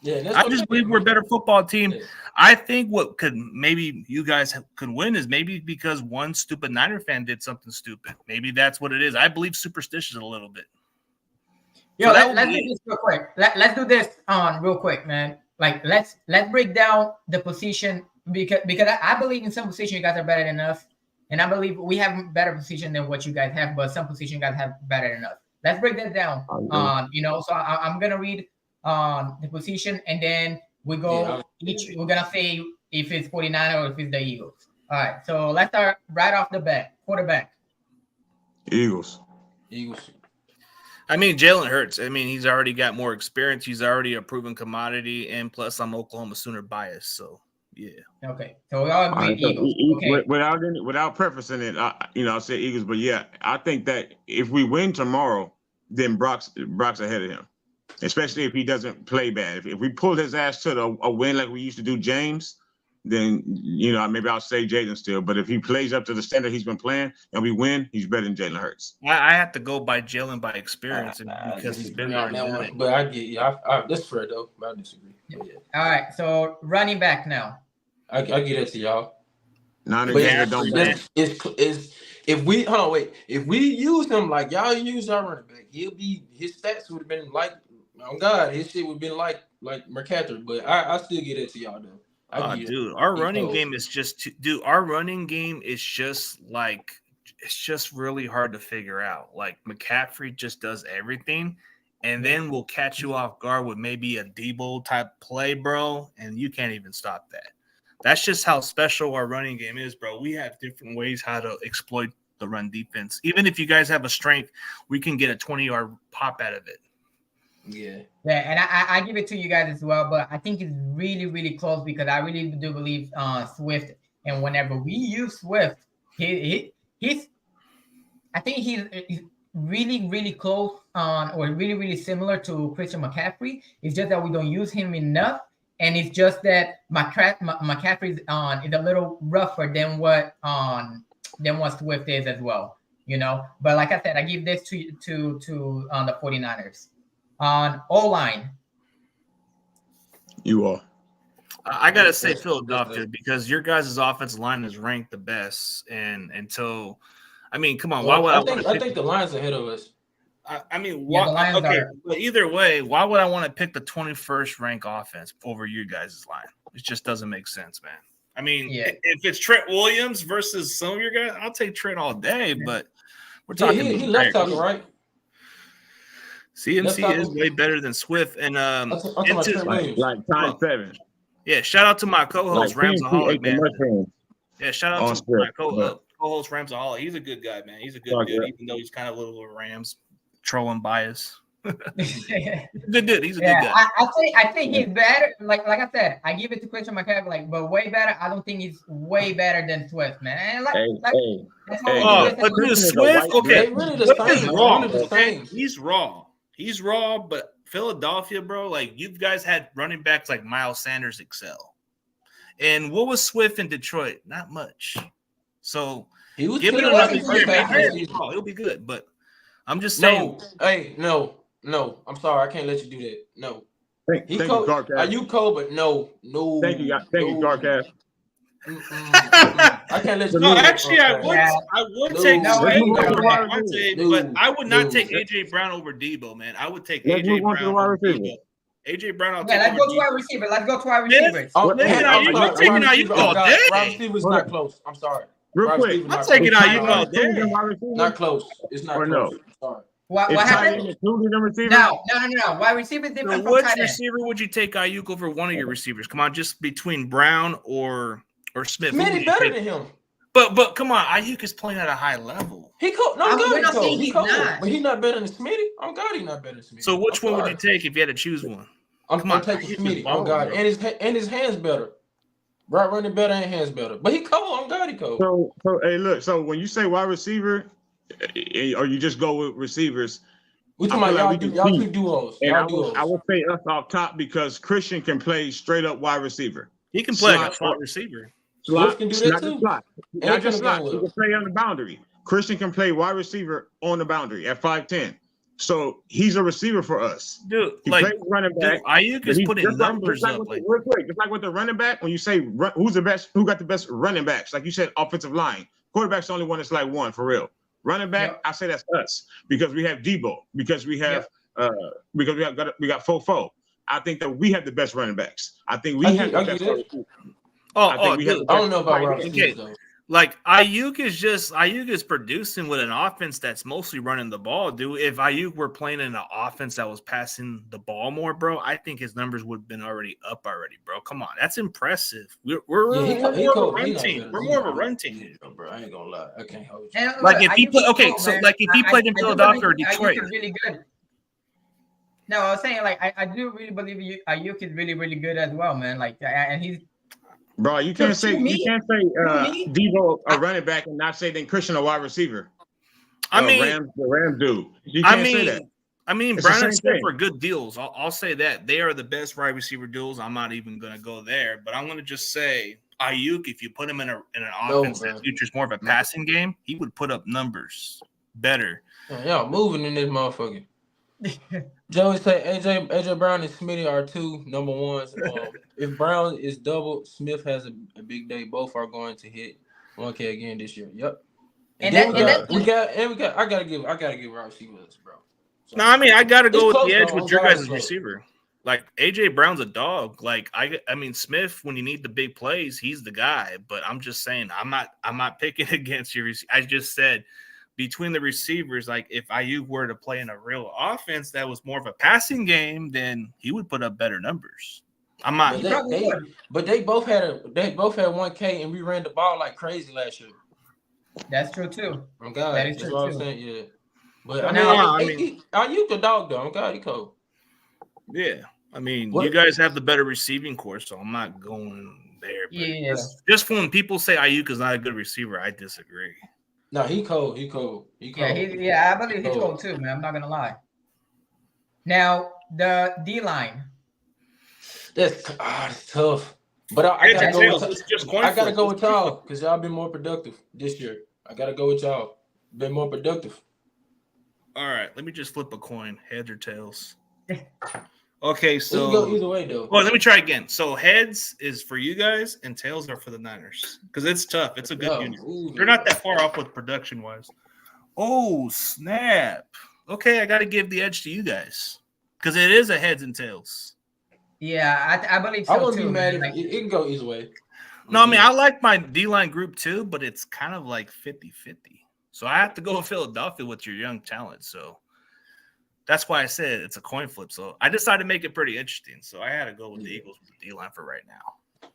Yeah, I just believe we're a better football team. Yeah. I think what could maybe you guys could win is maybe because one stupid Niner fan did something stupid. Maybe that's what it is. I believe superstition a little bit. Yo, So let's do this real quick. Let's do this real quick, man. Like let's break down the position because I believe in some position you guys are better than us, and I believe we have better position than what you guys have, but some position you guys have better than us. Let's break that down. So I'm gonna read the position, and then we go we're gonna say if it's 49 or if it's the Eagles. All right, so let's start right off the bat. Quarterback. Eagles. I mean, Jalen Hurts. I mean, he's already got more experience. He's already a proven commodity, and plus I'm Oklahoma Sooner biased, so yeah. Okay, so we all agree Eagles. Okay. Without prefacing it, I'll say Eagles, but yeah, I think that if we win tomorrow, then Brock's ahead of him. Especially if he doesn't play bad. If we pull his ass to a win like we used to do James, then, maybe I'll say Jalen still. But if he plays up to the standard he's been playing and we win, he's better than Jalen Hurts. I have to go by Jalen by experience because he's been there on that one. But I get you. That's fair, though. I disagree. Yeah. All right, so running back now. I get it to y'all. If we use him like y'all use our running back, his stats would have been like, oh God, his shit would have been like McCaffrey. But I still get it to y'all though. Dude, our running game is just like it's just really hard to figure out. Like McCaffrey just does everything, and then we'll catch you off guard with maybe a Debo type play, bro, and you can't even stop that. That's just how special our running game is, bro. We have different ways how to exploit the run defense. Even if you guys have a strength, we can get a 20-yard pop out of it. Yeah, and I give it to you guys as well, but I think it's really, really close because I really do believe Swift. And whenever we use Swift, he's really, really close or really, really similar to Christian McCaffrey. It's just that we don't use him enough. And it's just that McCaffrey is a little rougher than what Swift is as well, But like I said, I give this to the 49ers. On O-line. You are. I gotta say Philadelphia because your guys' offensive line is ranked the best, and until I mean, come on, I think the line's ahead of us. I mean, but either way, why would I want to pick the 21st ranked offense over you guys' line? It just doesn't make sense, man. I mean, if it's Trent Williams versus some of your guys, I'll take Trent all day, but we're talking. He left tackle, right? CMC is way better than Swift, and like time 7. Yeah, shout out to my co-host Ramsaholic, man. Yeah, shout out to my co-host Ramsaholic. He's a good guy, man. He's a good dude, even though he's kind of a little Rams trolling bias. He's a good dude. He's a good Yeah, guy. I think he's better. Like I said, I give it to Christian McCaffrey, but way better. I don't think he's way better than Swift, man. And that's hey, all Oh, but dude, Christian is a Swift, white okay, They really the Swift is same. They're raw. really the Okay, same. he's raw. He's raw, but Philadelphia, bro, like you guys had running backs like Miles Sanders excel. And what was Swift in Detroit? Not much. So He was give it killing another us the year, first half of the maybe season. he'll be good. But I'm just saying. No. I'm sorry, I can't let you do that. No. Thank you, Garcas. Are you cold? But no. Thank you, Garcas. I can't let you. No, do that. actually, I would take No, Swift, but I would not take Let's AJ Brown over Debo, man. I would take Let's AJ move on to the Brown wide over receiver. Debo. AJ Brown, I'll Yeah, take let's go over to our Debo. receiver. Let's go to our receivers. Oh, Smith and I'm Ayuk, sorry, I'm taking wide Ayuk receiver, all wide day. receiver is Hold not on. close. I'm sorry. Real Wide quick, receiver I'm not taking close. Ayuk all included in day. wide receiver? Not close. It's not Or close. no? Sorry. What Is tight happened? end included in receiver? No. Wide receiver is So different from which tight end. receiver would you take Ayuk over one of your receivers? Come on, just between Brown or Smith. Who would Smitty you better take? than him. But come on, Ayuk is playing at a high level. He cold. No, We're God, not he cold. saying He he's cold. not. But he's not better than Smitty. Oh God, he's not better than Smitty. So which I'm one would you sorry. take if you had to choose one? I'm Come on, taking Ayuk is Smitty. balling, Oh God, bro. and his hands better. Right running better and hands better. But he cold. Oh God, he cold. So hey, look. So when you say wide receiver, or you just go with receivers, We I talking feel about like we y'all can two keep. duos. And Y'all duos. I would say us off top because Christian can play straight up wide receiver. He can play like a Slot slot or receiver. Swift can do that not too. just slot. And Not he just could have slot. gone He with can play on the boundary. Christian can play wide receiver on the boundary at 5'10". So he's a receiver for us. Dude, He like plays running back. Ayuk but is he's putting just numbers like up. with Like real quick, just like with the running back, when you say who's the best, who got the best running backs, like you said, offensive line. Quarterback's the only one that's like one for real. Running back, Yep. I say that's us because we have Debo, because we have we got Fofo. I think that we have the best running backs. I think we have the I best. get it. I think we have dude. the I best don't know about tight Robert end. Stevens though. Like Ayuk is producing with an offense that's mostly running the ball, dude. If Ayuk were playing in an offense that was passing the ball more, bro, I think his numbers would have been already, bro. Come on, that's impressive. We're Yeah, more of a cold. run He not team. better. We're He more of a not run better. team. Yeah, bro, I ain't gonna lie. I can't hold you. And Like look, if he Ayuk play, is okay, cold, so man. like if he played in I do Philadelphia or believe Detroit, Ayuk is really good. No, I was saying like I do really believe Ayuk is really really good as well, man. Like and he's Bro, you can't say me? Debo a running back and not say then Christian a wide receiver. I mean, the Rams dude. You can't say that. I mean, It's the Brown and same Smith thing. are good deals. I'll say that they are the best wide receiver duels. I'm not even going to go there, but I'm going to just say Ayuk. If you put him in an offense bro. that features more of a passing game, he would put up numbers better. Man, y'all moving in this motherfucker. Joey say AJ Brown and Smitty are two number ones. If Brown is double, Smith has a big day. Both are going to hit 1K again this year. Yep. And then we got. I gotta give wide receivers, bro. So, No, I mean I got to go with close, the edge though. with I'm your glad guys' it's close. receiver. Like AJ Brown's a dog. Like I mean Smith, when you need the big plays, he's the guy. But I'm just saying, I'm not picking against your. I just said between the receivers, like if Ayuk were to play in a real offense that was more of a passing game, then he would put up better numbers. I'm not. But they both had 1K, and we ran the ball like crazy last year. That's true too. Oh God, That is that's true what too. I'm saying. Yeah, but I mean, Ayuk the dog though. Oh God, he cold. Yeah, I mean, What? you guys have the better receiving core, so I'm not going there. But Yeah. just when people say Ayuk is not a good receiver, I disagree. No, he cold. He cold. Yeah, I believe he's cold too, man. I'm not gonna lie. Now the D line. That's tough. But I gotta go with y'all because y'all been more productive this year. I gotta go with y'all. Been more productive. All right, let me just flip a coin, heads or tails. Okay, It so can go either way though. Well, let me try again. So heads is for you guys, and tails are for the Niners because it's tough. It's a good unit. You're not that far off with production wise. Oh snap! Okay, I got to give the edge to you guys because it is a heads and tails. Yeah, I believe so I wouldn't too. be mad Man. if it can go either way. No, I mean, I like my D-line group too, but it's kind of like 50-50. So I have to go with Philadelphia with your young talent. So that's why I said it's a coin flip. So I decided to make it pretty interesting. So I had to go with the Eagles with the D-line for right now.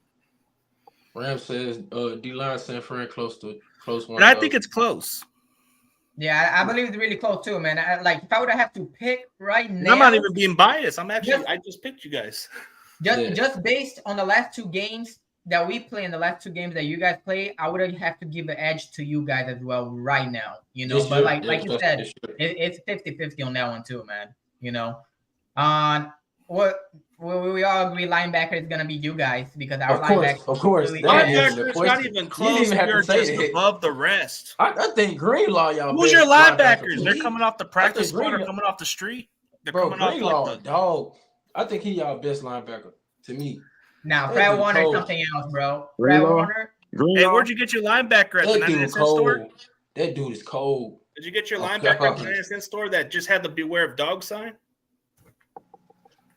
Ram says D-line San Fran close one. And I think it's close. Yeah, I believe it's really close too, man. Like if I would have to pick right And now, I'm not even being biased. I just picked you guys. just based on the last two games that we play in the last two games that you guys play, I would have to give the edge to you guys as well right now. But like you said, it's 50-50 on that one too, man. What we all agree linebacker is gonna be you guys because our linebacker. Of course. Really Linebackers not even close. You're just above the rest. I think Greenlaw, y'all. Who's your linebackers? They're coming off the practice squad or coming off the street. They're coming Greenlaw, off dog. I think he y'all best linebacker to me. Now, Fred Warner is something else, bro. Fred Warner. Hey, where'd you get your linebacker at the 99 cent store? That dude is cold. Did you get your linebacker at the 99 cent store that just had the beware of dog sign?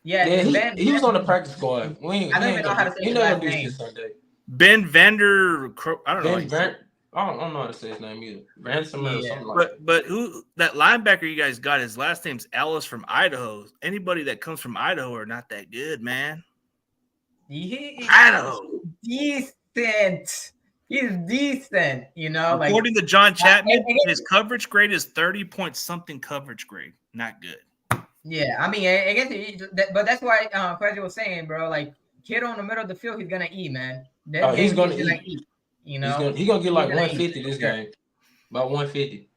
Yeah, he was on the practice squad. I don't even know how to say his last name. Ben Vander. I don't know. I don't know how to say his name either. Ransom or something like that. But who that linebacker you guys got? His last name's Alice from Idaho. Anybody that comes from Idaho are not that good, man. Idaho. Decent. He's decent, According to John Chapman, his coverage grade is 30 point something coverage grade. Not good. Yeah, I mean, I guess, but that's why Quasi was saying, bro. Like, kid on the middle of the field, he's gonna eat, man. He's gonna eat. He's gonna get like 150 this game, about 150.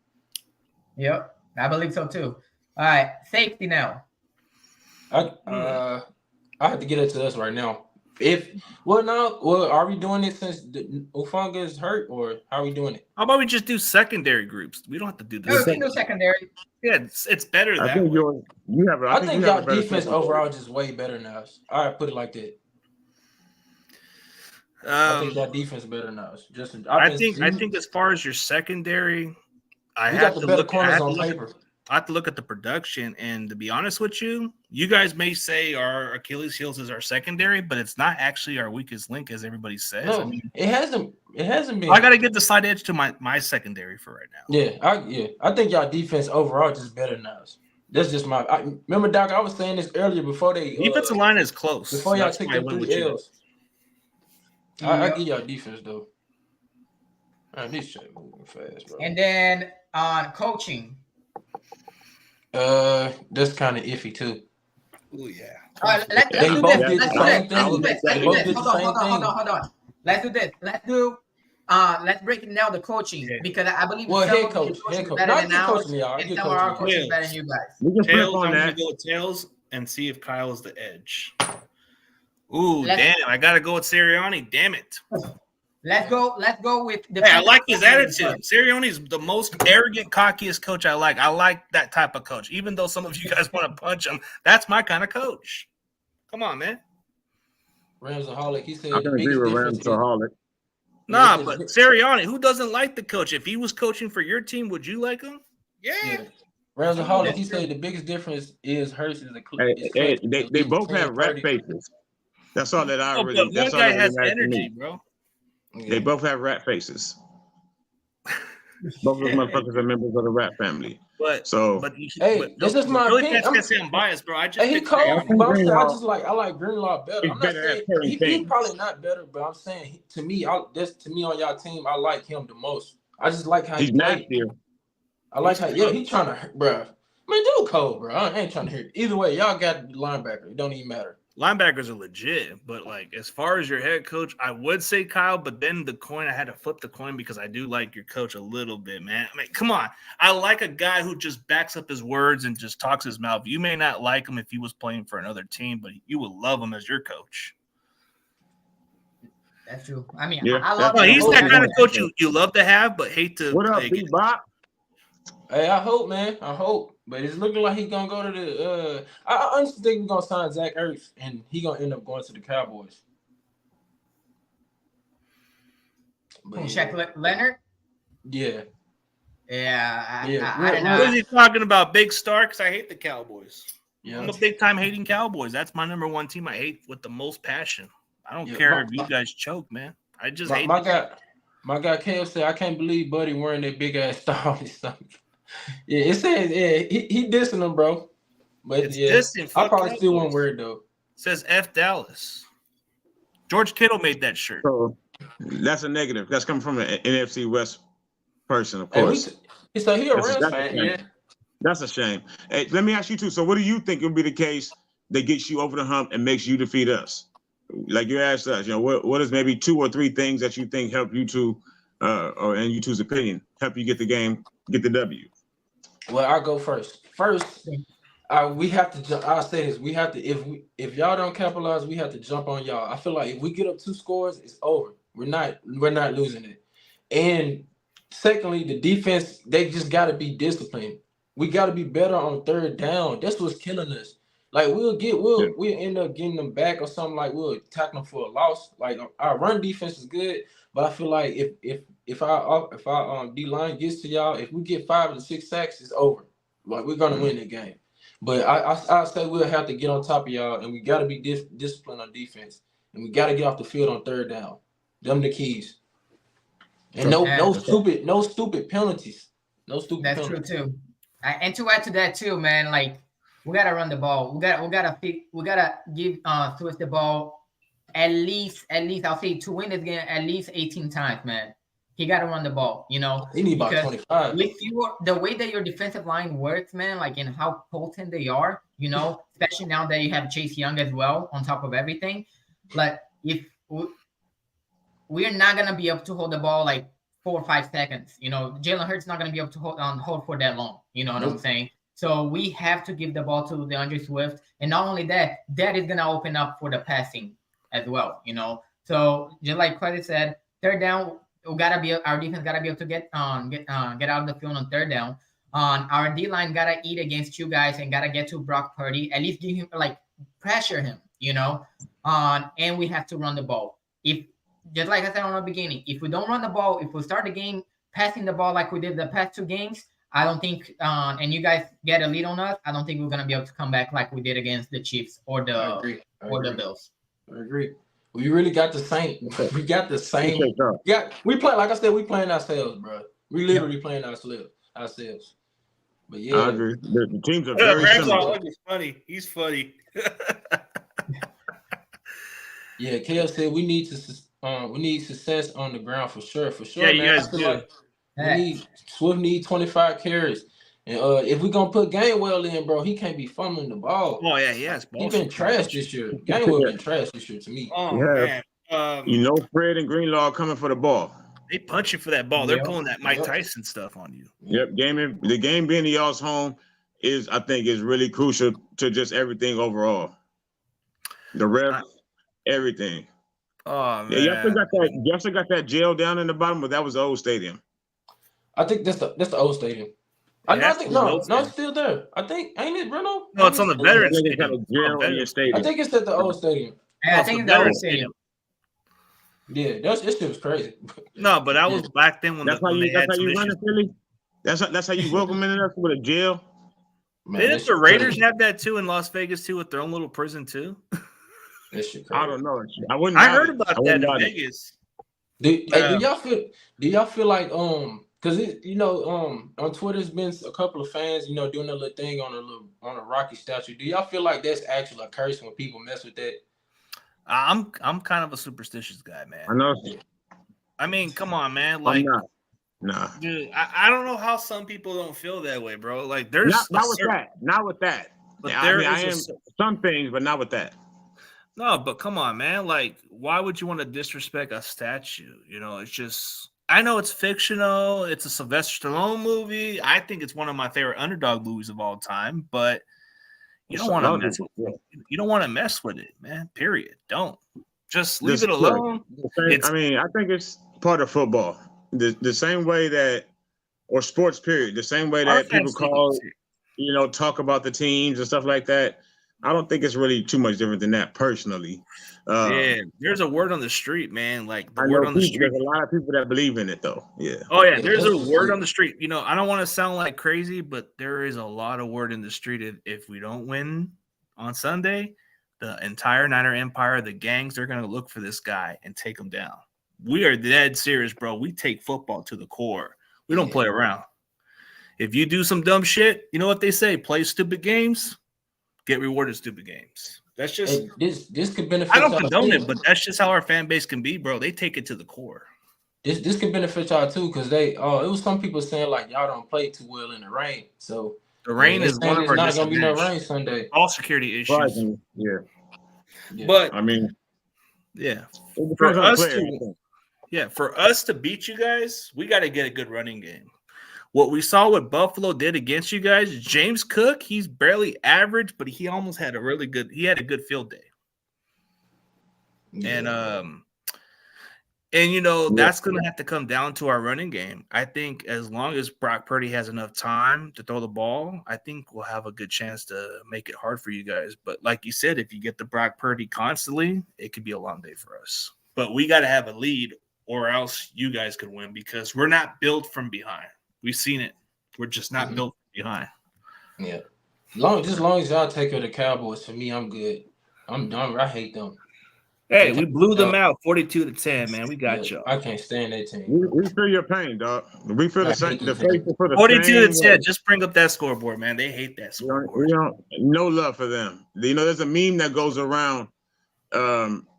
Yep, I believe so too. All right, safety now. I have to get it to us right now. Are we doing it since Ufunga is hurt, or how are we doing it? How about we just do secondary groups? We don't have to do this. No, we can do secondary. Yeah, it's better that way. I think y'all defense overall is just way better than us. All right, put it like that. I think that defense is better than us. I think as far as your secondary, I have to look at the production, and to be honest with you, you guys may say our Achilles heels is our secondary, but it's not actually our weakest link, as everybody says. No, it hasn't been. I got to get the side edge to my secondary for right now. I think y'all defense overall is just better than us. That's just remember, Doc. I was saying this earlier before they defensive line is close before y'all take them 3 L's. I give y'all defense though. All right, this shit moving fast, bro. And then on coaching. That's kind of iffy too. Oh yeah. All right, let's do this. Hold on. Let's do this. Let's break it down the coaching because I believe head coach better than ours. And some of our coaches better than you guys. I'm gonna go with Tails and see if Kyle is the edge. Ooh, damn! I gotta go with Sirianni. Damn it. Let's go with the. Hey, I like his attitude. Sirianni's the most arrogant, cockiest coach I like. I like that type of coach. Even though some of you guys want to punch him, that's my kind of coach. Come on, man. Ramsaholic. He said. I can agree with Ramsaholic. Nah, but Sirianni, who doesn't like the coach? If he was coaching for your team, would you like him? Yeah. Ramsaholic. He said the biggest difference is Hurst is a. They both have rat faces. That's all that I really. One guy has energy, bro. They both have rat faces. Both of those motherfuckers are members of the rat family. This is my opinion. I'm say I'm biased, bro. I just he cold, but I like Greenlaw better. I'm not saying he's probably not better, but I'm saying to me on y'all team, I like him the most. I just like how he's nastier. I like how he's trying to, bro. Man, dude, cold, bro. I ain't trying to hear it. Either way, y'all got linebacker. It don't even matter. Linebackers are legit, but like as far as your head coach, I would say Kyle, but then the coin, I had to flip the coin because I do like your coach a little bit, man. I mean, come on. I like a guy who just backs up his words and just talks his mouth. You may not like him if he was playing for another team, but you would love him as your coach. That's true. I mean, yeah, I love he's that kind of coach you love to have, but hate to. What up, B-Bop? Hey, I hope, man. I hope. But it's looking like he's going to go to the I honestly think we're going to sign Zach Ertz, and he's going to end up going to the Cowboys. Shaq Leonard? Yeah. Yeah. I don't know. What is he talking about? Big star? Because I hate the Cowboys. Yeah. I'm a big-time hating Cowboys. That's my number one team I hate with the most passion. I don't care if you guys choke, man. I just hate my guy Kev said, I can't believe Buddy wearing that big-ass star on his stomach. Yeah, it says he dissing them, bro. But it's dissing. I probably still won't wear it though. It says F Dallas. George Kittle made that shirt. So that's a negative. That's coming from an NFC West person, of course. So he a That's Rams a fan, shame. yeah. That's a shame. Hey, let me ask you too. So, what do you think would be the case that gets you over the hump and makes you defeat us? Like you asked us, what is maybe 2 or 3 things that you think help you to, or in you two's opinion, help you get the W? Well, I'll go first. First, we have to. I'll say this: we have to. If y'all don't capitalize, we have to jump on y'all. I feel like if we get up 2 scores, it's over. We're not losing it. And secondly, the defense, they just got to be disciplined. We got to be better on third down. That's what's killing us. Like we'll end up getting them back or something. Like we'll tackle them for a loss. Like our run defense is good, but I feel like if our D line gets to y'all, if we get 5 to 6 sacks, it's over. Like we're gonna win the game. But I say we'll have to get on top of y'all, and we got to be disciplined on defense, and we got to get off the field on third down. Them the keys. And no stupid penalties. No stupid That's penalties. true too. And to add to that too, man, like we gotta run the ball. We gotta give Swiss the ball at least I'll say to win this game at least 18 times, man. He gotta run the ball, He need about 25. With the way that your defensive line works, man, like in how potent they are, especially now that you have Chase Young as well on top of everything. Like if we're not gonna be able to hold the ball like 4 or 5 seconds. Jalen Hurts not gonna be able to hold for that long. You know what I'm saying? So we have to give the ball to DeAndre Swift, and not only that is gonna open up for the passing as well. So just like Credit said, third down, our defense gotta be able to get out of the field on third down. Our D line gotta eat against you guys and gotta get to Brock Purdy. At least give him pressure him. And we have to run the ball. Just like I said on the beginning, if we don't run the ball, if we start the game passing the ball like we did the past 2 games, I don't think, and you guys get a lead on us, I don't think we're gonna be able to come back like we did against the Chiefs or the Bills. I agree. We really got the same. We got the same. We play, like I said, we playing ourselves, bro. We literally playing ourselves. But yeah, I agree. The teams are very similar. He's funny. He's funny. Yeah, Kale said we need success on the ground for sure. Yeah, man. you guys do. Swift need 25 carries. And if we're gonna put Gainwell in, bro, he can't be fumbling the ball. Oh yeah, yes. He been trash this year. Gainwell been trash this year to me. Oh man. Fred and Greenlaw coming for the ball. They punch you for that ball. They're pulling that Mike Tyson stuff on you. Yep. The game being y'all's home I think is really crucial to just everything overall. The ref, everything. Oh man. Yeah, y'all still got that jail down in the bottom, but that was the old stadium. I think that's the old stadium. I think it's still there. I think, ain't it, Bruno? No, it's on the Veterans Stadium. I think it's at the old stadium. Yeah, I think it's the old stadium. Yeah, this shit was crazy. No, but that was back then when that's how you run it, Philly. That's how you welcome in us with a jail. Man, didn't the Raiders have that too in Las Vegas too with their own little prison too? That shit crazy. I don't know. I heard about that in Vegas. Do y'all feel like because on Twitter's been a couple of fans doing a little thing on a Rocky statue. Do y'all feel like that's actually a curse when people mess with that? I'm kind of a superstitious guy, man. I know. I mean, come on, man. Like, nah. Dude, I don't know how some people don't feel that way, bro. Like, there's not with that. But yeah, I am some things, but not with that. No, but come on, man. Like, why would you want to disrespect a statue? It's just. I know it's fictional. It's a Sylvester Stallone movie. I think it's one of my favorite underdog movies of all time. But you don't want to mess with it. You don't want to mess with it, man. Period. Don't. Just leave it alone. I think it's part of football. The same way that, or sports period, the same way that people talk about the teams and stuff like that. I don't think it's really too much different than that, personally. There's a word on the street, man. Like the word on the street. There's a lot of people that believe in it, though. Yeah. Oh yeah, there's a word on the street. I don't want to sound like crazy, but there is a lot of word in the street. If we don't win on Sunday, the entire Niner Empire, the gangs, they're gonna look for this guy and take him down. We are dead serious, bro. We take football to the core. We don't play around. If you do some dumb shit, you know what they say: play stupid games, get rewarded stupid games. That's just this could benefit. I don't condone it, but that's just how our fan base can be, bro. They take it to the core. this could benefit y'all too, because it was some people saying like y'all don't play too well in the rain. So The rain they is saying one of it's our not gonna be no disadvantages. rain Sunday. All security issues. Surprisingly, yeah. But I mean, yeah, it depends for on the us player. I to think. for us to beat you guys, we got to get a good running game. What we saw what Buffalo did against you guys, James Cook, he's barely average, but he almost had he had a good field day. Yeah. And you know, Yeah. that's going to have to come down to our running game. I think as long as Brock Purdy has enough time to throw the ball, I think we'll have a good chance to make it hard for you guys. But like you said, if you get the Brock Purdy constantly, it could be a long day for us. But we got to have a lead or else you guys could win because we're not built from behind. We've seen it. We're just not built from behind. Yeah. As long as y'all take care of the Cowboys, for me, I'm good. I'm done. I hate them. Hey, we blew them out 42-10, man. We got y'all. I can't stand that team. We feel your pain, dog. We feel the same. The faithful for the 42-10. Just bring up that scoreboard, man. They hate that scoreboard. We don't no love for them. You know, there's a meme that goes around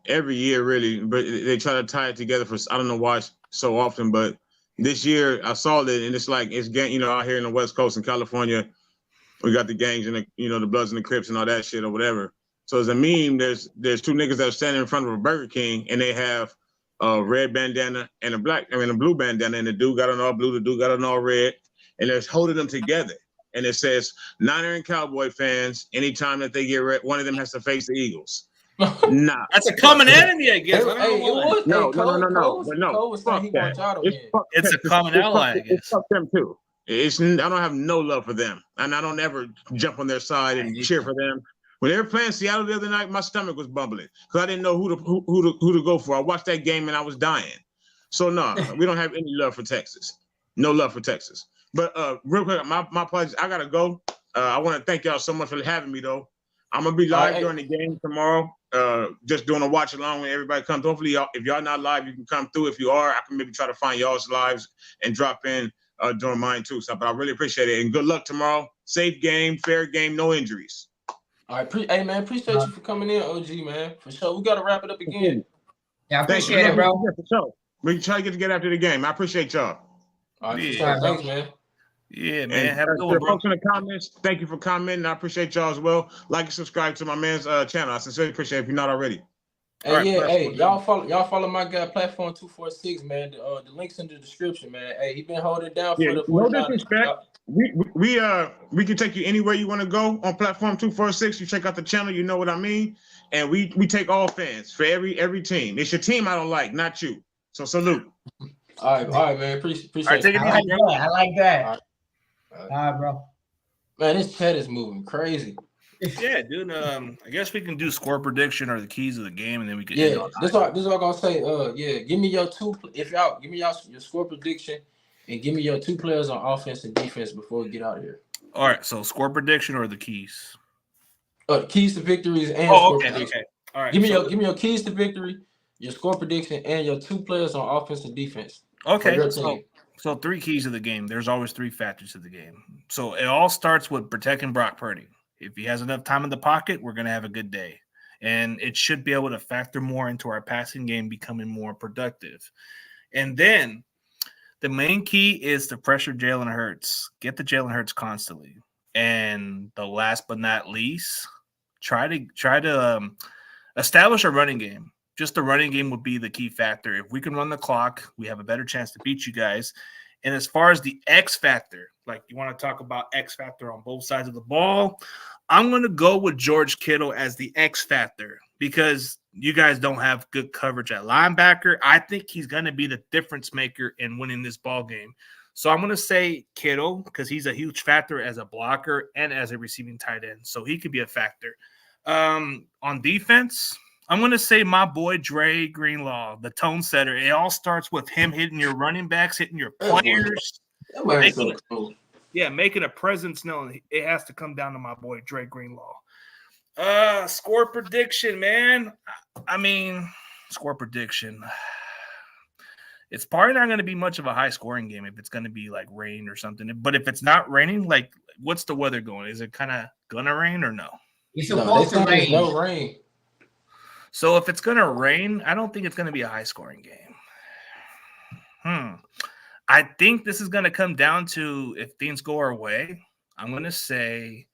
every year, really, but they try to tie it together for I don't know why so often, but this year I saw it and it's like it's getting, you know, out here in the West Coast in California, we got the gangs and the, you know, the Bloods and the Crips and all that shit or whatever. So as a meme, there's two niggas that are standing in front of a Burger King and they have a red bandana and a blue bandana, and the dude got on all blue, the dude got on all red, and they're holding them together. And it says, Niner and Cowboy fans, anytime that they get red, one of them has to face the Eagles. Nah. That's a common enemy, I guess. No. Cole was saying he Fuck wants y'all to that. win. It's a common ally, I guess. Fuck them too. I don't have no love for them, and I don't ever jump on their side and cheer for them. When they were playing Seattle the other night, my stomach was bubbling because I didn't know who to go for. I watched that game and I was dying. So no, we don't have any love for Texas. No love for Texas. But real quick, my apologies. I gotta go. I want to thank y'all so much for having me though. I'm gonna be live during the game tomorrow. Just doing a watch along when everybody comes. Hopefully, if y'all not live, you can come through. If you are, I can maybe try to find y'all's lives and drop in during mine too. So, but I really appreciate it and good luck tomorrow. Safe game, fair game, no injuries. All right, hey man, appreciate you for coming in, OG man. For sure, we gotta wrap it up again. Yeah, I appreciate it, bro. For sure. We can try to get together after the game. I appreciate y'all. All right, for sure. Thanks, man. Yeah, man. And have a good one, bro. Folks in the comments, thank you for commenting. I appreciate y'all as well. Like and subscribe to my man's channel. I sincerely appreciate it if you're not already. Hey, y'all follow my guy Platform 246, man. The link's in the description, man. Hey, he been holding it down for the 49ers. No disrespect. We can take you anywhere you want to go on Platform 246. You check out the channel, you know what I mean. And we take all fans for every team. It's your team I don't like, not you. So salute. All right, man. Appreciate it. I like that. All right, bro. Man, this chat is moving crazy. Yeah, dude. I guess we can do score prediction or the keys of the game, and then we can. Yeah, this is what I'm gonna say. Give me your give me your score prediction, and give me your two players on offense and defense before we get out of here. All right, so score prediction or the keys. Keys to victories and score prediction. Okay. All right. Give me your keys to victory, your score prediction, and your two players on offense and defense. Okay. So three keys of the game. There's always three factors to the game. So it all starts with protecting Brock Purdy. If he has enough time in the pocket, we're going to have a good day. And it should be able to factor more into our passing game becoming more productive. And then the main key is to pressure Jalen Hurts. Get the Jalen Hurts constantly. And the last but not least, try to establish a running game. Just the running game would be the key factor. If we can run the clock, we have a better chance to beat you guys. And as far as the X factor, like you want to talk about X factor on both sides of the ball, I'm going to go with George Kittle as the X factor because you guys don't have good coverage at linebacker. I think he's going to be the difference maker in winning this ball game. So I'm going to say Kittle because he's a huge factor as a blocker and as a receiving tight end. So he could be a factor. On defense, I'm going to say my boy Dre Greenlaw, the tone setter. It all starts with him hitting your running backs, hitting your players. Making a presence known. It has to come down to my boy Dre Greenlaw. Score prediction, man. I mean, score prediction. It's probably not going to be much of a high-scoring game if it's going to be like rain or something. But if it's not raining, like, what's the weather going? Is it kind of going to rain or no? It's supposed to rain. No rain. So if it's going to rain, I don't think it's going to be a high-scoring game. I think this is going to come down to if things go our way. I'm going to say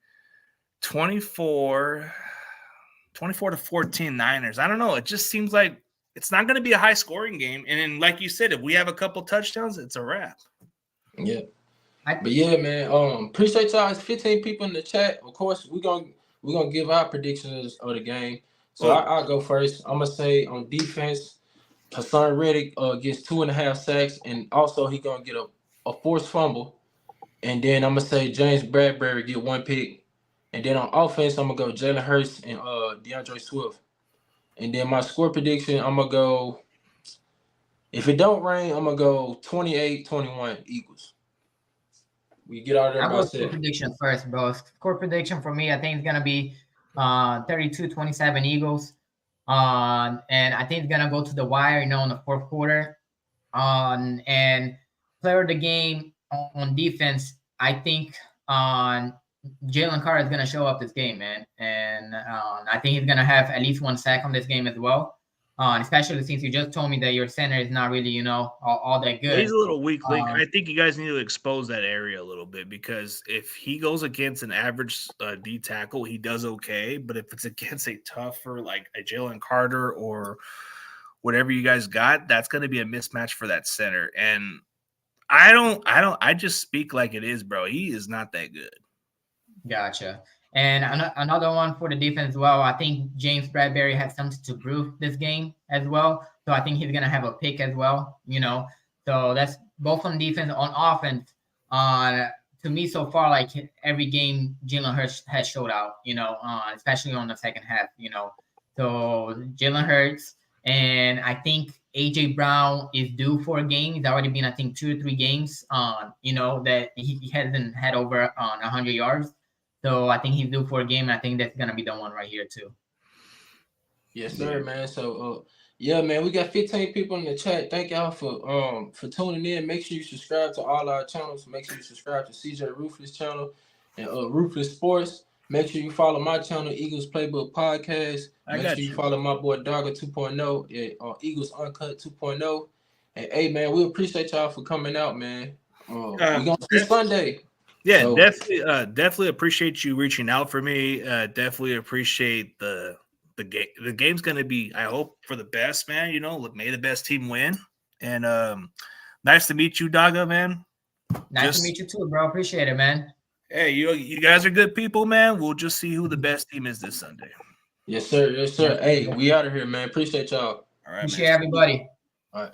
24 to 14 Niners. I don't know. It just seems like it's not going to be a high scoring game. And then, like you said, if we have a couple touchdowns, it's a wrap. Yeah. But yeah, man, appreciate y'all. It's 15 people in the chat. Of course, we're gonna give our predictions of the game. So I'll go first. I'm gonna say on defense, Hassan Reddick gets 2.5 sacks, and also he gonna get a forced fumble. And then I'm gonna say James Bradbury get 1 pick. And then on offense, I'm gonna go Jalen Hurts and DeAndre Swift. And then my score prediction, I'm gonna go. If it don't rain, I'm gonna go 28-21 Eagles. We get out of there I'll by go score 7. prediction first, bro. Score prediction for me, I think it's gonna be 32-27 Eagles. And I think it's gonna go to the wire, in the fourth quarter. And player of the game on defense, I think Jalen Carter is gonna show up this game, man. And I think he's gonna have at least 1 sack on this game as well. Especially since you just told me that your center is not really, all that good. He's a little weak link. I think you guys need to expose that area a little bit, because if he goes against an average D tackle, he does okay. But if it's against a tougher, like a Jalen Carter or whatever you guys got, that's going to be a mismatch for that center. And I just speak like it is, bro. He is not that good. Gotcha. And another one for the defense as well. I think James Bradbury has something to prove this game as well. So I think he's gonna have a pick as well. So that's both on defense. On offense, to me so far, like every game, Jalen Hurts has showed out. Especially on the second half. So Jalen Hurts, and I think AJ Brown is due for a game. He's already been, I think, 2 or 3 games. That he hasn't had over 100 yards. So I think he's due for a game, and I think that's gonna be the one right here too. Yes, sir, man. So yeah, man, we got 15 people in the chat. Thank y'all for tuning in. Make sure you subscribe to all our channels. Make sure you subscribe to CJ Ruthless channel and Ruthless Sports. Make sure you follow my channel, Eagles Playbook Podcast. Make sure you follow my boy Dogger 2.0 at Eagles Uncut 2.0. And hey, man, we appreciate y'all for coming out, man. We're gonna see Sunday. Yeah, so, definitely appreciate you reaching out for me. Definitely appreciate the game. The game's gonna be, I hope, for the best, man. May the best team win. And nice to meet you, Daga, man. Nice to meet you too, bro. Appreciate it, man. Hey, you guys are good people, man. We'll just see who the best team is this Sunday. Yes, sir. Yes, sir. Hey, we out of here, man. Appreciate y'all. All right, appreciate everybody. All right.